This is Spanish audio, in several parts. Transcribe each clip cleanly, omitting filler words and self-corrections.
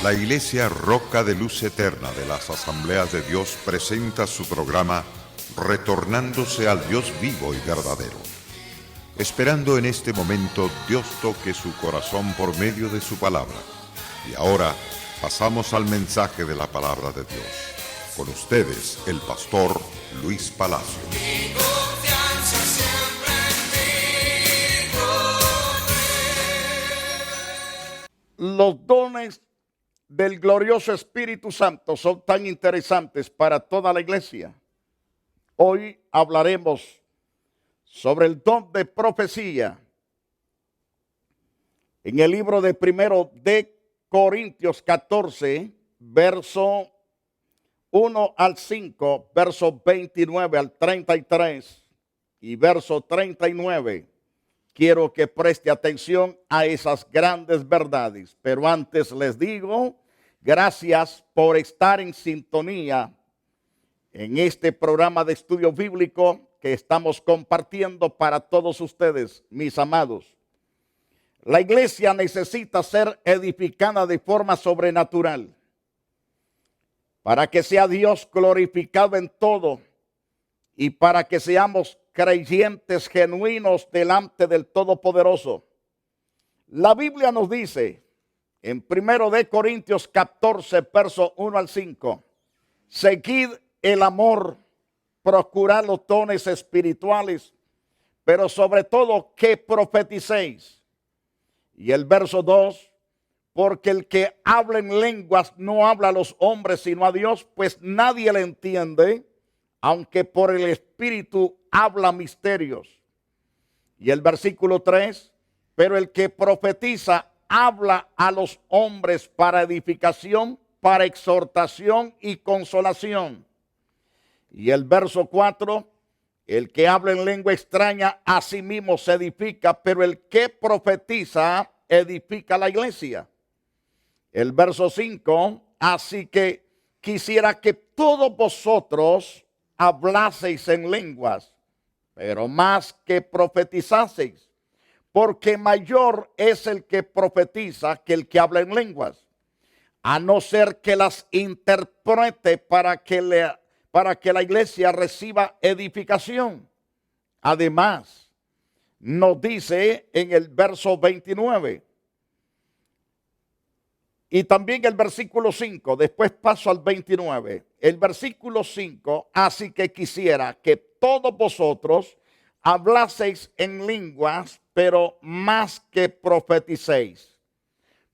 La Iglesia Roca de Luz Eterna de las Asambleas de Dios presenta su programa Retornándose al Dios vivo y verdadero. Esperando en este momento Dios toque su corazón por medio de su palabra. Y ahora pasamos al mensaje de la palabra de Dios. Con ustedes, el pastor Luis Palacio. Los dones del glorioso Espíritu Santo son tan interesantes para toda la iglesia. Hoy hablaremos sobre el don de profecía. En el libro de 1 de Corintios 14, verso 1 al 5, verso 29 al 33 y verso 39. Quiero que preste atención a esas grandes verdades. Pero antes les digo, gracias por estar en sintonía en este programa de estudio bíblico que estamos compartiendo para todos ustedes, mis amados. La iglesia necesita ser edificada de forma sobrenatural para que sea Dios glorificado en todo y para que seamos creyentes genuinos delante del Todopoderoso. La Biblia nos dice en 1 de Corintios 14, verso 1 al 5, seguid el amor, procurad los dones espirituales, pero sobre todo que profeticéis. Y el verso 2, porque el que habla en lenguas no habla a los hombres sino a Dios, pues nadie le entiende, aunque por el Espíritu habla misterios. Y el versículo 3, pero el que profetiza habla a los hombres para edificación, para exhortación y consolación. Y el verso 4, el que habla en lengua extraña a sí mismo se edifica, pero el que profetiza edifica la iglesia. El verso 5, así que quisiera que todos vosotros hablaseis en lenguas, pero más que profetizaseis, porque mayor es el que profetiza que el que habla en lenguas, a no ser que las interprete para que la iglesia reciba edificación. Además, nos dice en el verso 29, y también el versículo 5, después paso al 29. El versículo 5, así que quisiera que todos vosotros hablaseis en lenguas, pero más que profeticéis.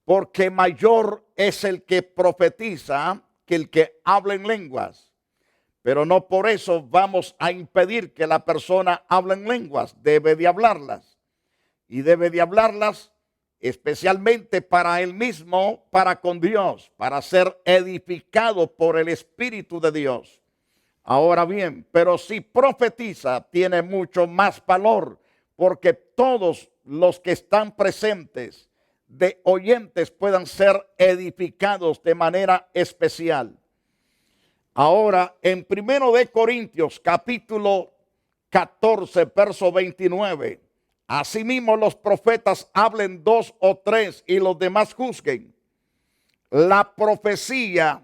Porque mayor es el que profetiza que el que habla en lenguas. Pero no por eso vamos a impedir que la persona hable en lenguas. Debe de hablarlas. Y debe de hablarlas especialmente para él mismo, para con Dios, para ser edificado por el Espíritu de Dios. Ahora bien, pero si profetiza, tiene mucho más valor, porque todos los que están presentes de oyentes puedan ser edificados de manera especial. Ahora, en 1 de Corintios, capítulo 14, verso 29, asimismo los profetas hablen 2 o 3 y los demás juzguen. La profecía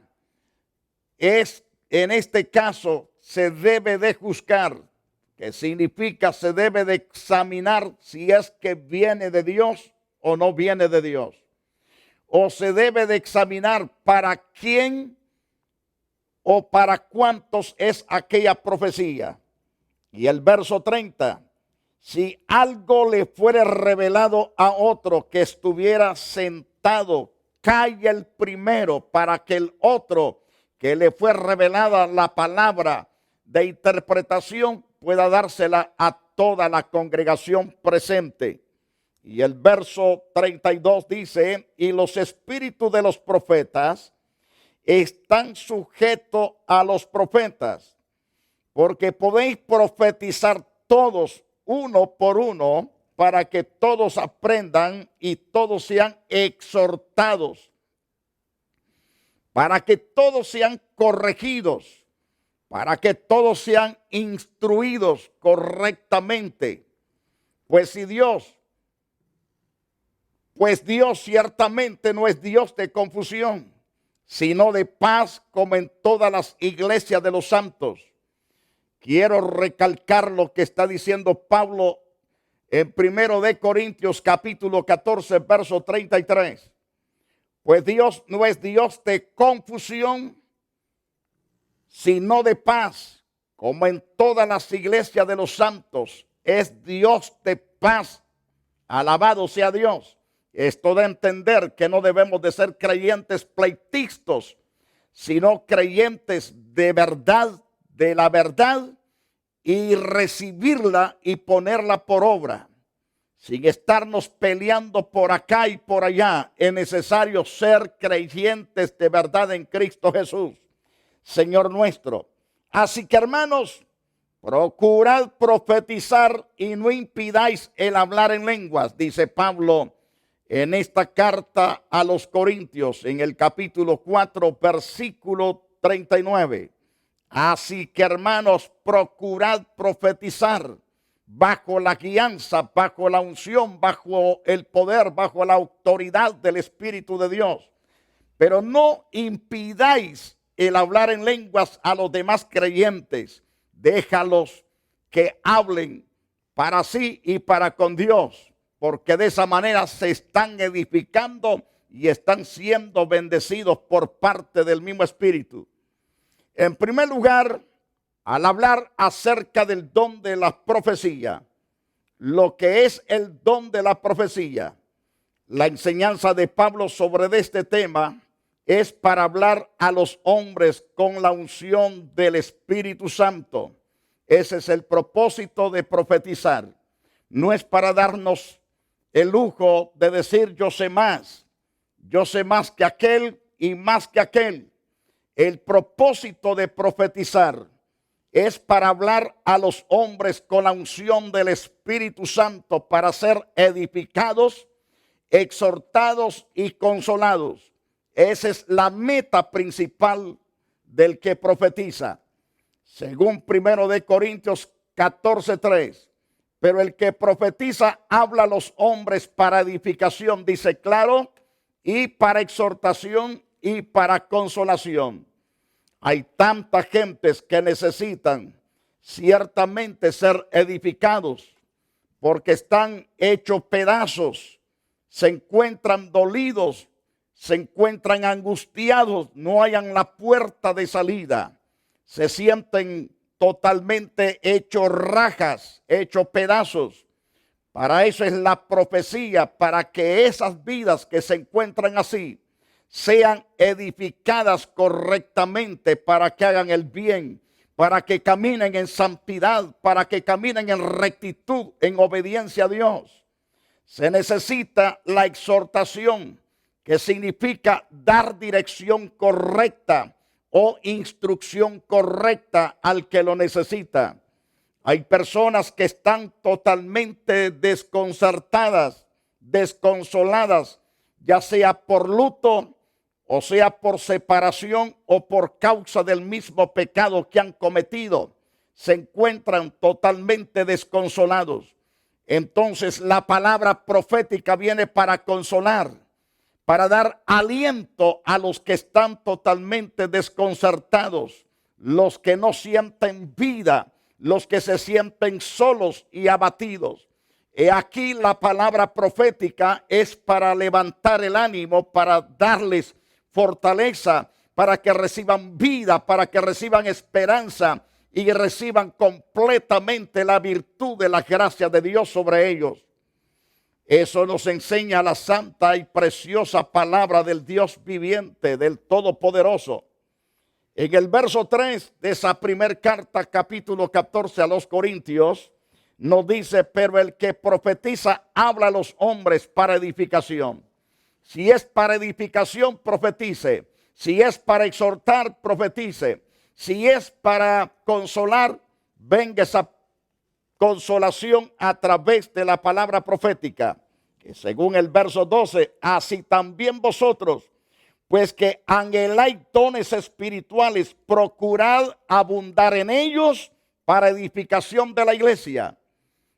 es, en este caso, se debe de juzgar, que significa se debe de examinar si es que viene de Dios o no viene de Dios. O se debe de examinar para quién o para cuántos es aquella profecía. Y el verso 30. Si algo le fuere revelado a otro que estuviera sentado, calla el primero para que el otro que le fue revelada la palabra de interpretación pueda dársela a toda la congregación presente. Y el verso 32 dice, y los espíritus de los profetas están sujetos a los profetas, porque podéis profetizar todos uno por uno, para que todos aprendan y todos sean exhortados, para que todos sean corregidos, para que todos sean instruidos correctamente. Pues Dios ciertamente no es Dios de confusión, sino de paz, como en todas las iglesias de los santos. Quiero recalcar lo que está diciendo Pablo en 1 de Corintios capítulo 14, verso 33. Pues Dios no es Dios de confusión, sino de paz, como en todas las iglesias de los santos. Es Dios de paz. Alabado sea Dios. Esto da a entender que no debemos de ser creyentes pleitistas, sino creyentes de verdad, de la verdad, y recibirla y ponerla por obra. Sin estarnos peleando por acá y por allá, es necesario ser creyentes de verdad en Cristo Jesús, Señor nuestro. Así que, hermanos, procurad profetizar y no impidáis el hablar en lenguas, dice Pablo en esta carta a los Corintios, en el capítulo 4, versículo 39. Así que, hermanos, procurad profetizar bajo la guianza, bajo la unción, bajo el poder, bajo la autoridad del Espíritu de Dios. Pero no impidáis el hablar en lenguas a los demás creyentes. Déjalos que hablen para sí y para con Dios, porque de esa manera se están edificando y están siendo bendecidos por parte del mismo Espíritu. En primer lugar, al hablar acerca del don de la profecía, lo que es el don de la profecía, la enseñanza de Pablo sobre este tema es para hablar a los hombres con la unción del Espíritu Santo. Ese es el propósito de profetizar. No es para darnos el lujo de decir yo sé más que aquel y más que aquel. El propósito de profetizar es para hablar a los hombres con la unción del Espíritu Santo para ser edificados, exhortados y consolados. Esa es la meta principal del que profetiza. Según 1 de Corintios 14:3. Pero el que profetiza habla a los hombres para edificación, dice claro, y para exhortación y para consolación. Hay tantas gentes que necesitan ciertamente ser edificados porque están hechos pedazos, se encuentran dolidos, se encuentran angustiados, no hayan la puerta de salida, se sienten totalmente hechos rajas, hechos pedazos. Para eso es la profecía, para que esas vidas que se encuentran así sean edificadas correctamente, para que hagan el bien, para que caminen en santidad, para que caminen en rectitud, en obediencia a Dios. Se necesita la exhortación, que significa dar dirección correcta o instrucción correcta al que lo necesita. Hay personas que están totalmente desconcertadas, desconsoladas, ya sea por luto, o sea por separación o por causa del mismo pecado que han cometido. Se encuentran totalmente desconsolados. Entonces la palabra profética viene para consolar, para dar aliento a los que están totalmente desconcertados, los que no sienten vida, los que se sienten solos y abatidos. He aquí la palabra profética es para levantar el ánimo, para darles fortaleza, para que reciban vida, para que reciban esperanza y reciban completamente la virtud de la gracia de Dios sobre ellos. Eso nos enseña la santa y preciosa palabra del Dios viviente, del Todopoderoso. En el verso 3 de esa primer carta, capítulo 14 a los Corintios, nos dice, pero el que profetiza habla a los hombres para edificación. Si es para edificación, profetice. Si es para exhortar, profetice. Si es para consolar, venga esa consolación a través de la palabra profética. Que según el verso 12, así también vosotros, pues que anheláis dones espirituales, procurad abundar en ellos para edificación de la iglesia.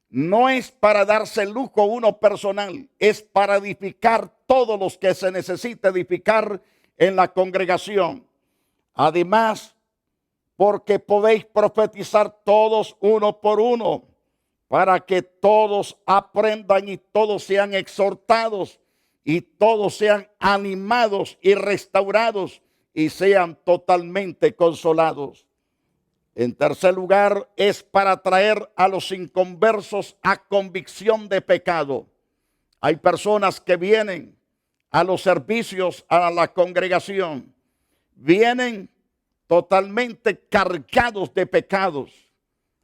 No es para darse lujo uno personal, es para edificar todos los que se necesita edificar en la congregación. Además, porque podéis profetizar todos uno por uno, para que todos aprendan y todos sean exhortados y todos sean animados y restaurados y sean totalmente consolados. En tercer lugar, es para traer a los inconversos a convicción de pecado. Hay personas que vienen a los servicios, a la congregación, vienen totalmente cargados de pecados,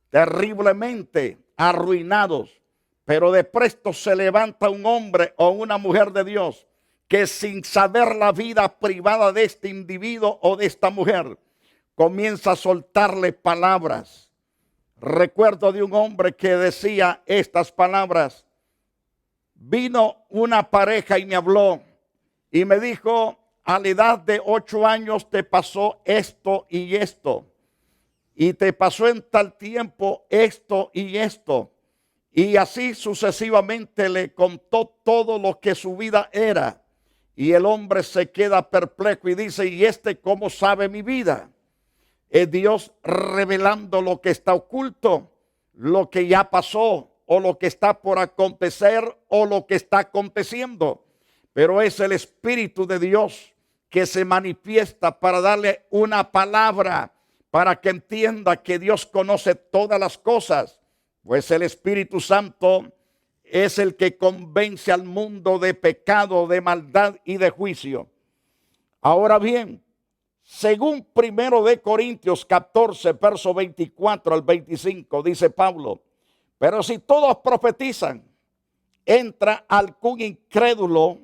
terriblemente arruinados, pero de presto se levanta un hombre o una mujer de Dios que sin saber la vida privada de este individuo o de esta mujer, comienza a soltarle palabras. Recuerdo de un hombre que decía estas palabras. Vino una pareja y me habló y me dijo, a la edad de 8 años te pasó esto y esto. Y te pasó en tal tiempo esto y esto. Y así sucesivamente le contó todo lo que su vida era. Y el hombre se queda perplejo y dice, ¿y este cómo sabe mi vida? Es Dios revelando lo que está oculto, lo que ya pasó, o lo que está por acontecer, o lo que está aconteciendo. Pero es el Espíritu de Dios que se manifiesta para darle una palabra, para que entienda que Dios conoce todas las cosas. Pues el Espíritu Santo es el que convence al mundo de pecado, de maldad y de juicio. Ahora bien, según 1 de Corintios 14, verso 24 al 25, dice Pablo, pero si todos profetizan, entra algún incrédulo,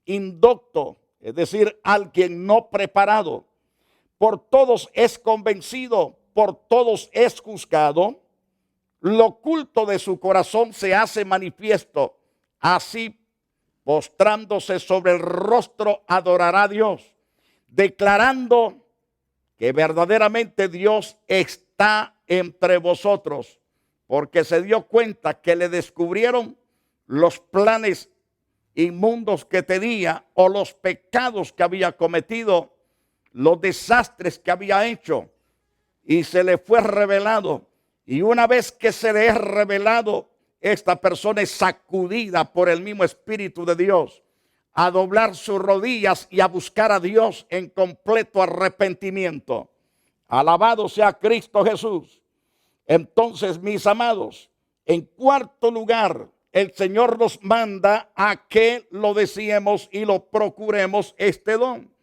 indocto, es decir, alguien no preparado. Por todos es convencido, por todos es juzgado. Lo oculto de su corazón se hace manifiesto. Así, postrándose sobre el rostro, adorará a Dios, declarando que verdaderamente Dios está entre vosotros, porque se dio cuenta que le descubrieron los planes inmundos que tenía o los pecados que había cometido, los desastres que había hecho, y se le fue revelado. Y una vez que se le es revelado, esta persona es sacudida por el mismo Espíritu de Dios a doblar sus rodillas y a buscar a Dios en completo arrepentimiento. Alabado sea Cristo Jesús. Entonces, mis amados, en cuarto lugar, el Señor nos manda a que lo deseemos y lo procuremos este don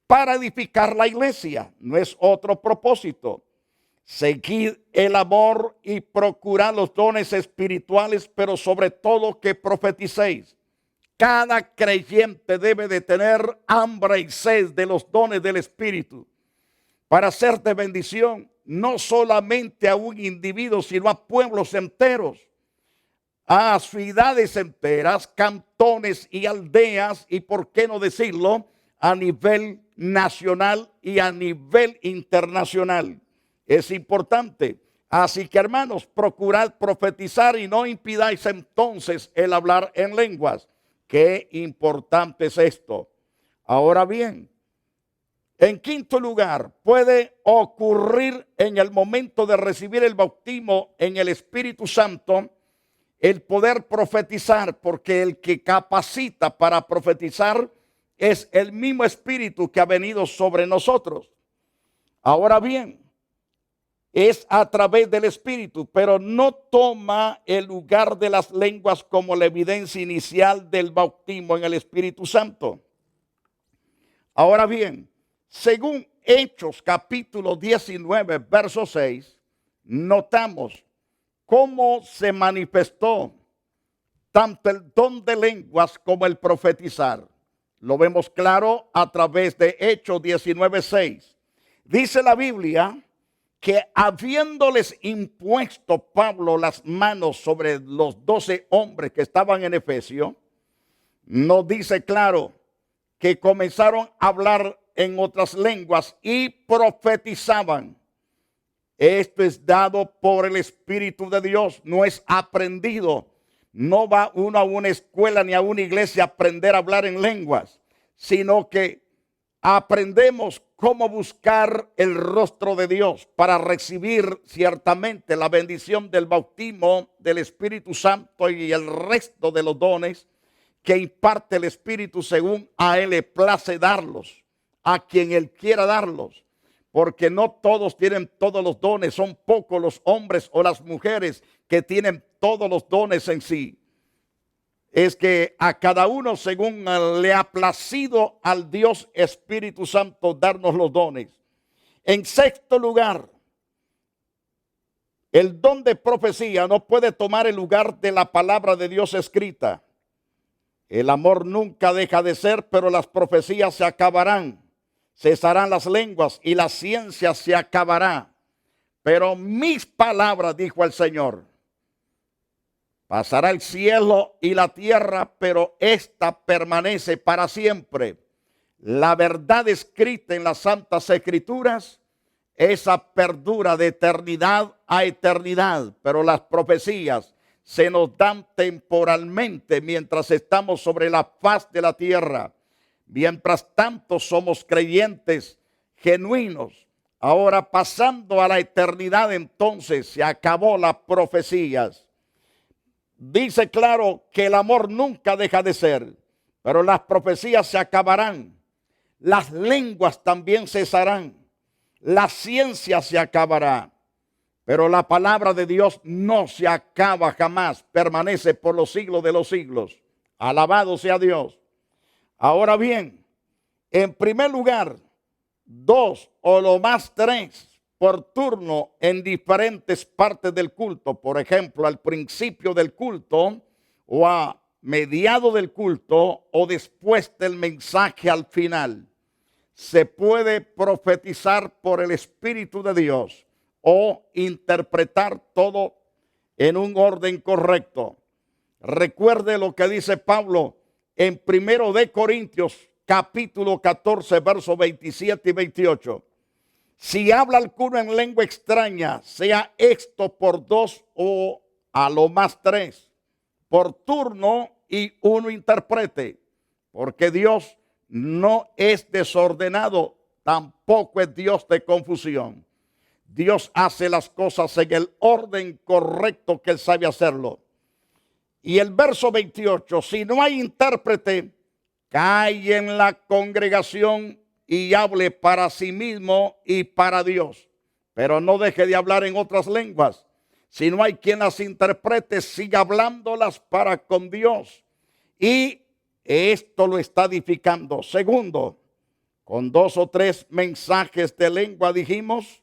para edificar la iglesia. No es otro propósito. Seguid el amor y procurad los dones espirituales, pero sobre todo que profeticéis. Cada creyente debe de tener hambre y sed de los dones del Espíritu para ser de bendición, no solamente a un individuo, sino a pueblos enteros, a ciudades enteras, cantones y aldeas, y por qué no decirlo, a nivel nacional y a nivel internacional. Es importante. Así que, hermanos, procurad profetizar y no impidáis entonces el hablar en lenguas. Qué importante es esto. Ahora bien, en quinto lugar, puede ocurrir en el momento de recibir el bautismo en el Espíritu Santo el poder profetizar, porque el que capacita para profetizar es el mismo Espíritu que ha venido sobre nosotros. Ahora bien, es a través del Espíritu, pero no toma el lugar de las lenguas como la evidencia inicial del bautismo en el Espíritu Santo. Ahora bien, según Hechos capítulo 19, verso 6, notamos cómo se manifestó tanto el don de lenguas como el profetizar. Lo vemos claro a través de Hechos 19, 6. Dice la Biblia que habiéndoles impuesto Pablo las manos sobre los 12 hombres que estaban en Efesio, nos dice claro que comenzaron a hablar en otras lenguas y profetizaban. Esto es dado por el Espíritu de Dios, no es aprendido. No va uno a una escuela ni a una iglesia a aprender a hablar en lenguas, sino que aprendemos cómo buscar el rostro de Dios para recibir ciertamente la bendición del bautismo del Espíritu Santo y el resto de los dones que imparte el Espíritu según a Él le place darlos, a quien Él quiera darlos. Porque no todos tienen todos los dones, son pocos los hombres o las mujeres que tienen todos los dones en sí. Es que a cada uno según le ha placido al Dios Espíritu Santo darnos los dones. En sexto lugar, el don de profecía no puede tomar el lugar de la palabra de Dios escrita. El amor nunca deja de ser, pero las profecías se acabarán. Cesarán las lenguas y la ciencia se acabará. Pero mis palabras, dijo el Señor, pasará el cielo y la tierra, pero esta permanece para siempre. La verdad escrita en las Santas Escrituras, esa perdura de eternidad a eternidad. Pero las profecías se nos dan temporalmente mientras estamos sobre la faz de la tierra. Mientras tanto somos creyentes genuinos. Ahora pasando a la eternidad, entonces se acabó las profecías. Dice claro que el amor nunca deja de ser, pero las profecías se acabarán. Las lenguas también cesarán. La ciencia se acabará. Pero la palabra de Dios no se acaba jamás. Permanece por los siglos de los siglos. Alabado sea Dios. Ahora bien, en primer lugar, 2 o lo más 3 por turno en diferentes partes del culto. Por ejemplo, al principio del culto o a mediado del culto o después del mensaje al final. Se puede profetizar por el Espíritu de Dios o interpretar todo en un orden correcto. Recuerde lo que dice Pablo en 1 de Corintios capítulo 14, versos 27 y 28. Si habla alguno en lengua extraña, sea esto por 2 o a lo más 3, por turno y uno interprete, porque Dios no es desordenado, tampoco es Dios de confusión. Dios hace las cosas en el orden correcto que Él sabe hacerlo. Y el verso 28, si no hay intérprete, cae en la congregación y hable para sí mismo y para Dios. Pero no deje de hablar en otras lenguas. Si no hay quien las interprete, siga hablándolas para con Dios. Y esto lo está edificando. Segundo, con 2 o 3 mensajes de lengua dijimos,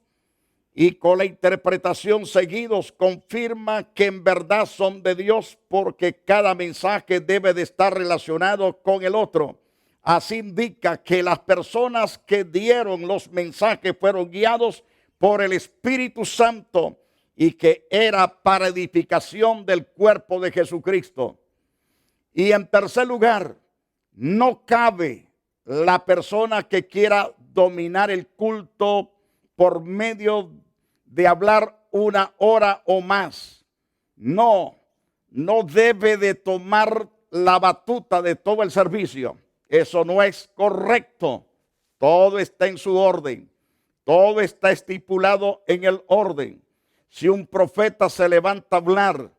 y con la interpretación seguidos confirma que en verdad son de Dios, porque cada mensaje debe de estar relacionado con el otro. Así indica que las personas que dieron los mensajes fueron guiados por el Espíritu Santo y que era para edificación del cuerpo de Jesucristo. Y en tercer lugar, no cabe la persona que quiera dominar el culto por medio de hablar 1 hora o más. No debe de tomar la batuta de todo el servicio. Eso no es correcto. Todo está en su orden. Todo está estipulado en el orden. Si un profeta se levanta a hablar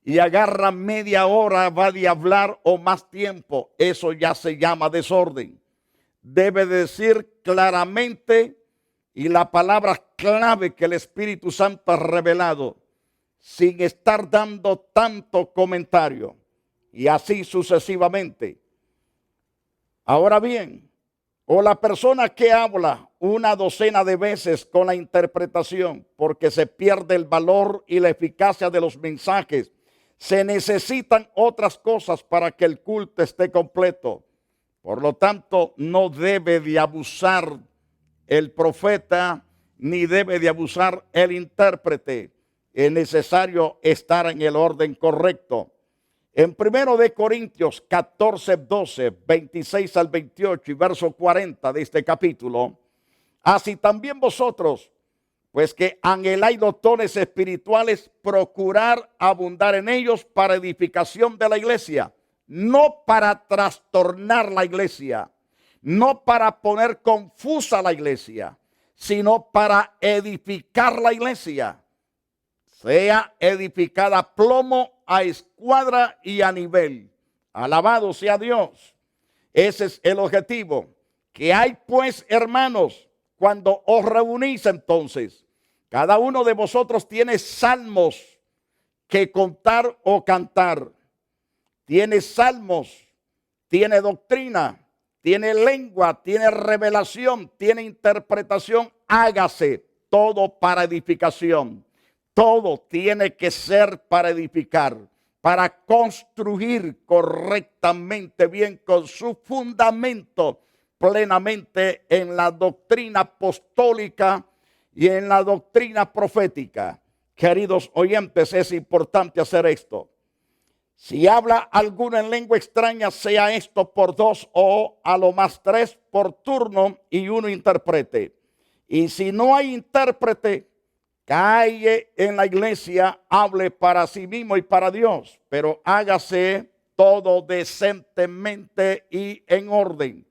y agarra media hora, va de hablar o más tiempo, eso ya se llama desorden. Debe decir claramente y la palabra clave que el Espíritu Santo ha revelado, sin estar dando tanto comentario, y así sucesivamente. Ahora bien, o la persona que habla 12 de veces con la interpretación, porque se pierde el valor y la eficacia de los mensajes, se necesitan otras cosas para que el culto esté completo. Por lo tanto, no debe de abusar el profeta, ni debe de abusar el intérprete. Es necesario estar en el orden correcto. En 1 de Corintios 14, 12, 26 al 28 y verso 40 de este capítulo, así también vosotros, pues que anheláis los dones espirituales, procurar abundar en ellos para edificación de la iglesia, no para trastornar la iglesia. no para poner confusa la iglesia, sino para edificar la iglesia. Sea edificada a plomo, a escuadra y a nivel. Alabado sea Dios. Ese es el objetivo. Que hay pues, hermanos, cuando os reunís entonces, cada uno de vosotros tiene salmos que contar o cantar. Tiene salmos, tiene doctrina, tiene lengua, tiene revelación, tiene interpretación. Hágase todo para edificación. Todo tiene que ser para edificar, para construir correctamente bien con su fundamento plenamente en la doctrina apostólica y en la doctrina profética. Queridos oyentes, es importante hacer esto. Si habla alguno en lengua extraña, sea esto por 2 o a lo más 3 por turno y uno interprete. Y si no hay intérprete, calle en la iglesia, hable para sí mismo y para Dios, pero hágase todo decentemente y en orden.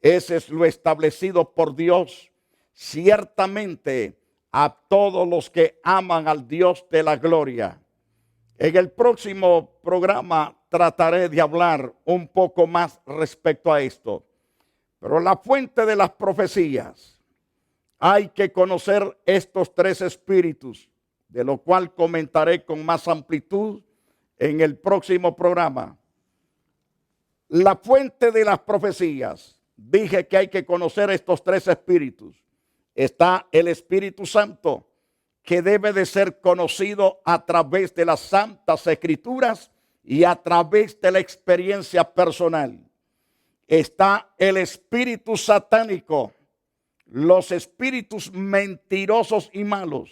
Ese es lo establecido por Dios. Ciertamente a todos los que aman al Dios de la gloria. En el próximo programa trataré de hablar un poco más respecto a esto. Pero la fuente de las profecías, hay que conocer estos 3 espíritus, de lo cual comentaré con más amplitud en el próximo programa. La fuente de las profecías, dije que hay que conocer estos 3 espíritus. Está el Espíritu Santo, que debe de ser conocido a través de las santas escrituras y a través de la experiencia personal. Está el espíritu satánico, los espíritus mentirosos y malos.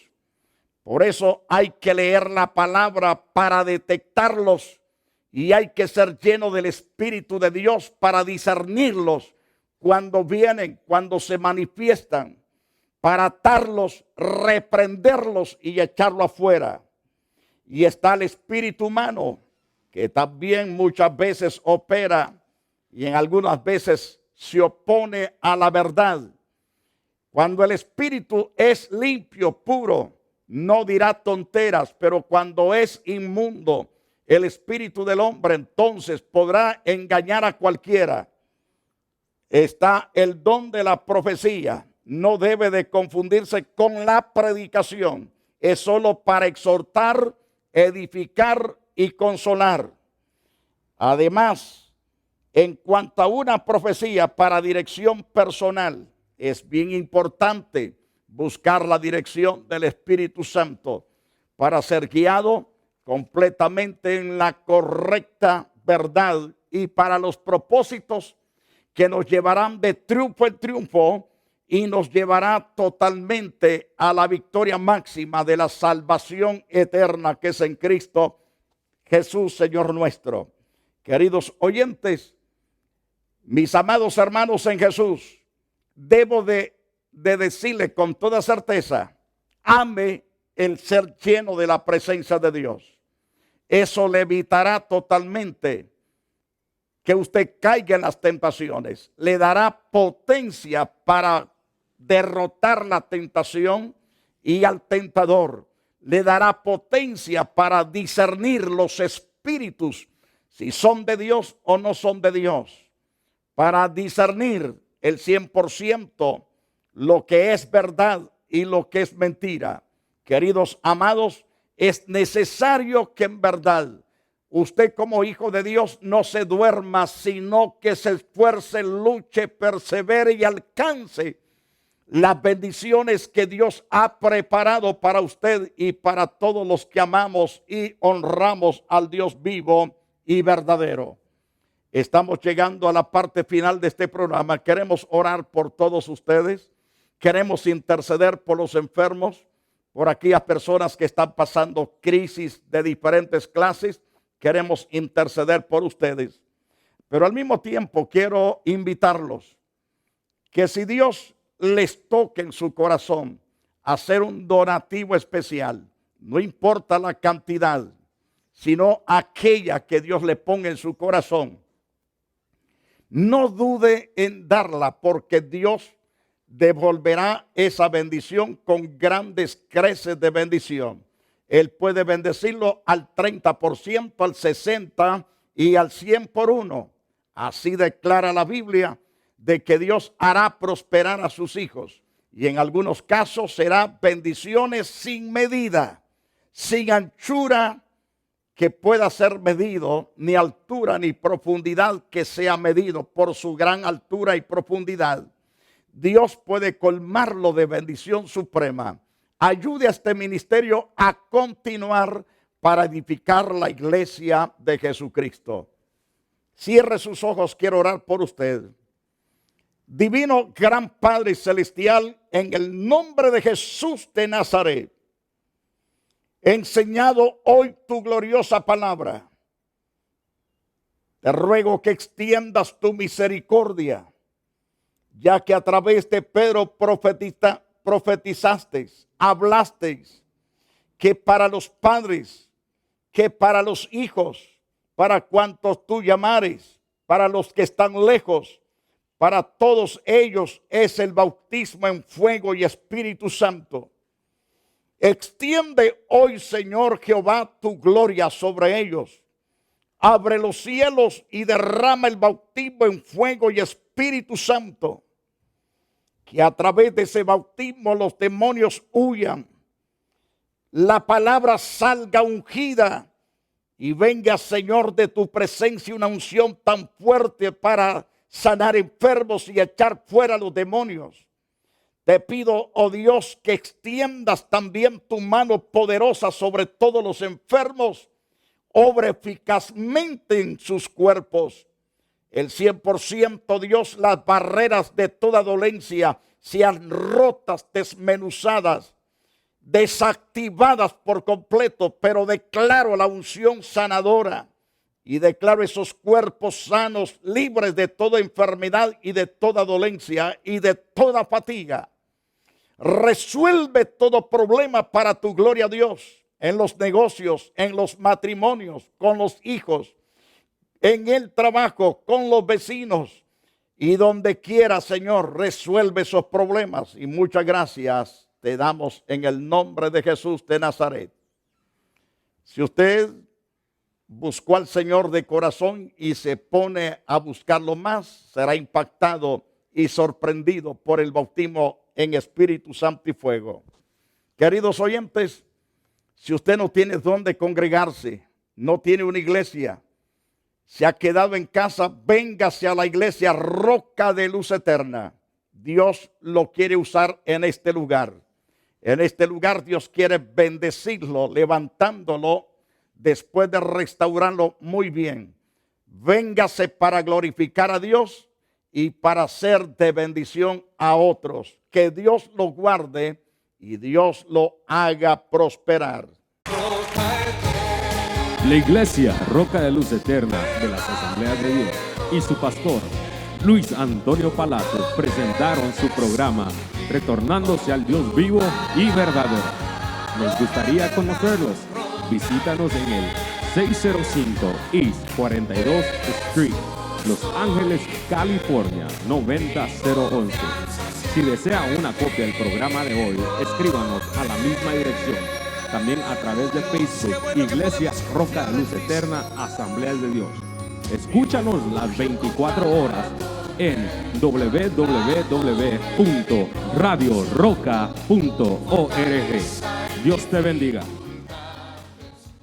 Por eso hay que leer la palabra para detectarlos y hay que ser lleno del Espíritu de Dios para discernirlos cuando vienen, cuando se manifiestan, para atarlos, reprenderlos y echarlo afuera. Y está el espíritu humano, que también muchas veces opera y en algunas veces se opone a la verdad. Cuando el espíritu es limpio, puro, no dirá tonteras, pero cuando es inmundo, el espíritu del hombre, entonces podrá engañar a cualquiera. Está el don de la profecía. No debe de confundirse con la predicación. Es solo para exhortar, edificar y consolar. Además, en cuanto a una profecía para dirección personal, es bien importante buscar la dirección del Espíritu Santo para ser guiado completamente en la correcta verdad y para los propósitos que nos llevarán de triunfo en triunfo y nos llevará totalmente a la victoria máxima de la salvación eterna que es en Cristo Jesús, Señor nuestro. Queridos oyentes, mis amados hermanos en Jesús, debo de decirle con toda certeza, ame el ser lleno de la presencia de Dios. Eso le evitará totalmente que usted caiga en las tentaciones. Le dará potencia para derrotar la tentación y al tentador. Le dará potencia para discernir los espíritus, si son de Dios o no son de Dios. Para discernir el 100% lo que es verdad y lo que es mentira. Queridos amados, es necesario que en verdad usted como hijo de Dios no se duerma, sino que se esfuerce, luche, persevere y alcance las bendiciones que Dios ha preparado para usted y para todos los que amamos y honramos al Dios vivo y verdadero. Estamos llegando a la parte final de este programa. Queremos orar por todos ustedes. Queremos interceder por los enfermos, por aquellas personas que están pasando crisis de diferentes clases. Queremos interceder por ustedes. Pero al mismo tiempo quiero invitarlos que si Dios les toque en su corazón hacer un donativo especial, no importa la cantidad, sino aquella que Dios le ponga en su corazón, no dude en darla, porque Dios devolverá esa bendición con grandes creces de bendición. Él puede bendecirlo al 30%, al 60% y al 100 por uno. Así declara la Biblia de que Dios hará prosperar a sus hijos. Y en algunos casos será bendiciones sin medida, sin anchura que pueda ser medido, ni altura ni profundidad que sea medido por su gran altura y profundidad. Dios puede colmarlo de bendición suprema. Ayude a este ministerio a continuar para edificar la iglesia de Jesucristo. Cierre sus ojos, quiero orar por usted. Divino gran Padre celestial, en el nombre de Jesús de Nazaret, he enseñado hoy tu gloriosa palabra. Te ruego que extiendas tu misericordia, ya que a través de Pedro profetizasteis, hablasteis, que para los padres, que para los hijos, para cuantos tú llamares, para los que están lejos, para todos ellos es el bautismo en fuego y Espíritu Santo. Extiende hoy, Señor Jehová, tu gloria sobre ellos. Abre los cielos y derrama el bautismo en fuego y Espíritu Santo. Que a través de ese bautismo los demonios huyan. La palabra salga ungida y venga, Señor, de tu presencia una unción tan fuerte para sanar enfermos y echar fuera los demonios. Te pido, oh Dios, que extiendas también tu mano poderosa sobre todos los enfermos. Obra eficazmente en sus cuerpos. El 100%, Dios, las barreras de toda dolencia sean rotas, desmenuzadas, desactivadas por completo, pero declaro la unción sanadora y declaro esos cuerpos sanos, libres de toda enfermedad y de toda dolencia y de toda fatiga. Resuelve todo problema para tu gloria, Dios, en los negocios, en los matrimonios, con los hijos, en el trabajo, con los vecinos y donde quiera, Señor, resuelve esos problemas. Y muchas gracias te damos en el nombre de Jesús de Nazaret. Si usted buscó al Señor de corazón y se pone a buscarlo más, será impactado y sorprendido por el bautismo en Espíritu Santo y fuego. Queridos oyentes, si usted no tiene dónde congregarse, no tiene una iglesia, se ha quedado en casa, véngase a la iglesia Roca de Luz Eterna. Dios lo quiere usar en este lugar. En este lugar Dios quiere bendecirlo, levantándolo después de restaurarlo muy bien. Véngase para glorificar a Dios y para ser de bendición a otros. Que Dios lo guarde y Dios lo haga prosperar. La Iglesia Roca de Luz Eterna de las Asambleas de Dios y su pastor Luis Antonio Palacios presentaron su programa Retornándose al Dios vivo y verdadero. Nos gustaría conocerlos. Visítanos en el 605 East 42th Street, Los Ángeles, California 90011. Si desea una copia del programa de hoy, escríbanos a la misma dirección. También a través de Facebook, Iglesia Roca de Luz Eterna, Asambleas de Dios. Escúchanos las 24 horas en www.radioroca.org. Dios te bendiga.